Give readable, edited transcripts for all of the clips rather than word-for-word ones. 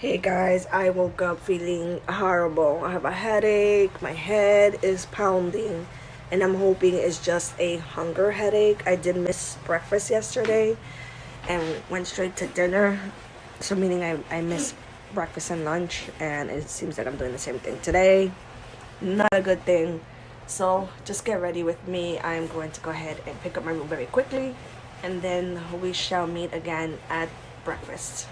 Hey guys, I woke up feeling horrible. I have a headache, my head is pounding, and I'm hoping it's just a hunger headache. I did miss breakfast yesterday and went straight to dinner, so meaning I missed breakfast and lunch, and it seems like I'm doing the same thing today. Not a good thing. So just get ready with me. I'm going to go ahead and pick up my room very quickly, and then we shall meet again at breakfast.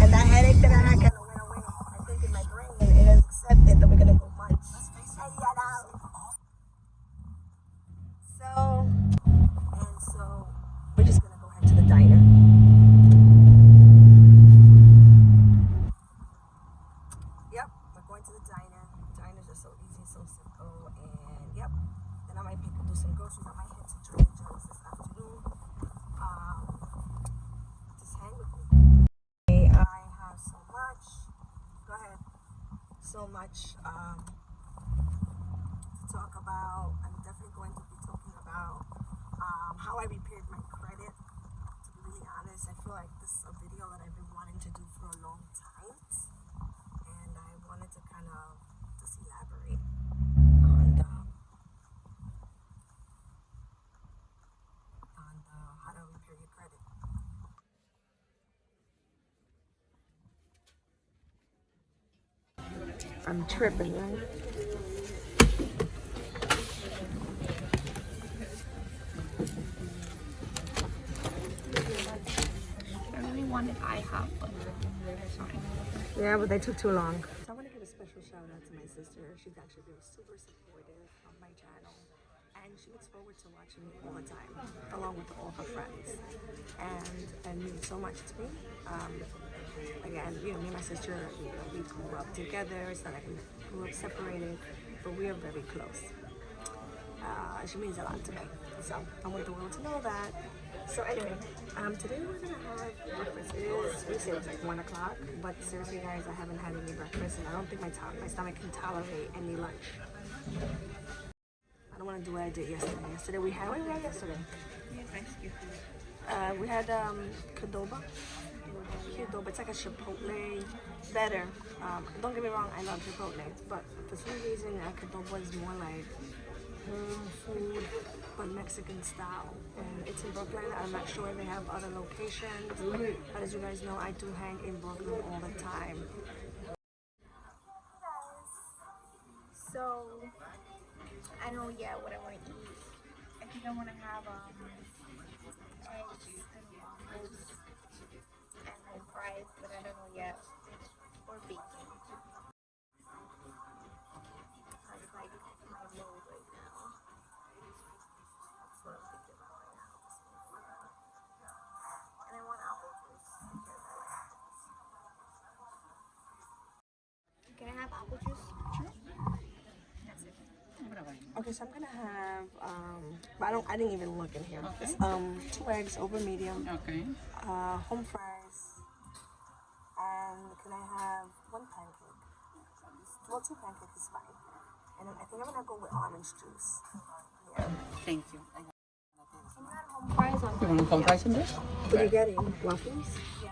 And that headache that I had kind of went away. I think in my brain it has accepted that we're gonna go munch. And get out. So we're just gonna go head to the diner. Yep, we're going to the diner. Diners are so easy, so simple, and yep. Then I might do some groceries. I might head to Trader Joe's this afternoon. Um, just hang with me. I have so much. Go ahead. So much to talk about. I'm definitely going to be talking about how I repaired my credit. To be really honest, I feel like this is a video that I've been wanting to do for a long time, and I wanted to kind of just elaborate on how to repair your credit. I'm tripping, right? I really wanted IHOP, but sorry. Yeah, but they took too long. So I want to give a special shout out to my sister. She's actually been super supportive of my channel, and she looks forward to watching me all the time, along with all her friends. And it means so much to me. Again, me and my sister, we grew up together. It's not like we grew up separated, but we are very close. She means a lot to me. So I want the world to know that. So anyway, today we're gonna have breakfast. We say it's like 1 o'clock, but seriously guys, I haven't had any breakfast and I don't think my stomach can tolerate any lunch. I don't want to do what I did yesterday. What did we have yesterday? We had Qdoba. Qdoba, it's like a Chipotle, better. Don't get me wrong, I love Chipotle, but for some reason Qdoba is more like home food, but Mexican style. And it's in Brooklyn. I'm not sure if they have other locations, but as you guys know, I do hang in Brooklyn all the time. So I don't know yet what I want to eat. I think I want to have eggs and waffles and then fries, but I don't know yet. Or bacon. That's like my mood right now. That's what I'm thinking about right now. And I want apple juice. Can I have apple juice? Sure. That's it. Okay, so I'm gonna have but I didn't even look in here. Okay. It's 2 eggs over medium, Okay. home fries, and can I have 1 pancake? Well, 2 pancakes is fine. And then I think I'm gonna go with orange juice. Yeah. Thank you. Home fries on You want to come fries in this? What are you getting? Waffles? Yeah.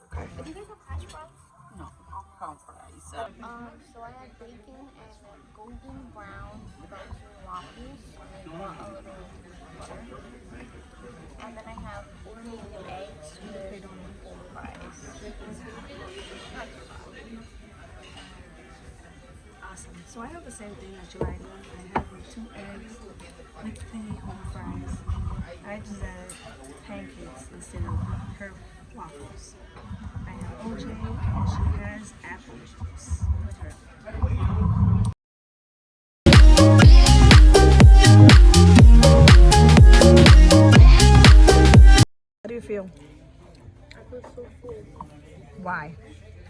Okay. Do you guys have hash browns? No, come fries. So I had bacon and golden brown Belgian waffles. And I bought a little butter. And then I have oatmeal eggs with home fries. Not too bad. Awesome. So I have the same thing that you like. I have 2 eggs with the home fries. I just added pancakes instead of her waffles. I have OJ and she has apple juice with her. How do you feel? I feel so full. Why?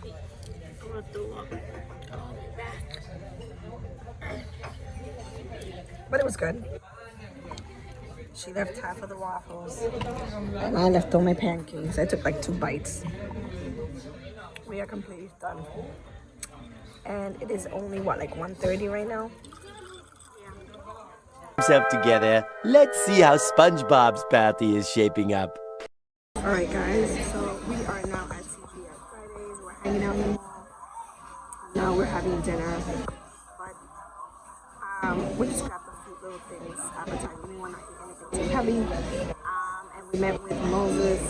I'm gonna throw up. But it was good. She left half of the waffles and I left all my pancakes. I took like 2 bites. We are completely done. And it is only what, like 1:30 right now? Himself together. Let's see how SpongeBob's party is shaping up. Alright guys, so we are now at TGI Fridays. We're hanging out in the mall. Now we're having dinner. But we just grabbed a few little things, appetizers. We want to eat anything too heavy. And we met with Moses.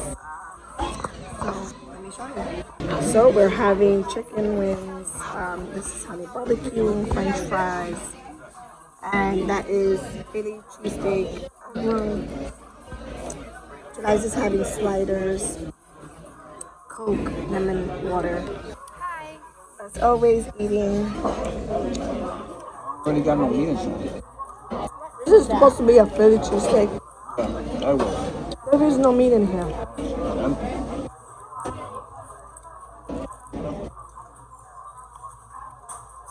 So let me show you. So we're having chicken wings. This is honey barbecue, French fries, and that is Philly cheesesteak. July's is having sliders, Coke, lemon water. Hi. As always, eating. Already got no meat inside. This is supposed to be a Philly cheesesteak. Yeah, I will. There is no meat in here.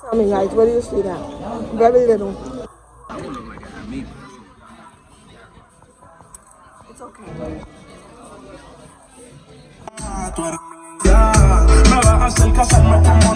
Tell me guys, where do you see that? Very little. I don't look like I have meat. It's okay. Tú eres mía, me vas a hacer casarme como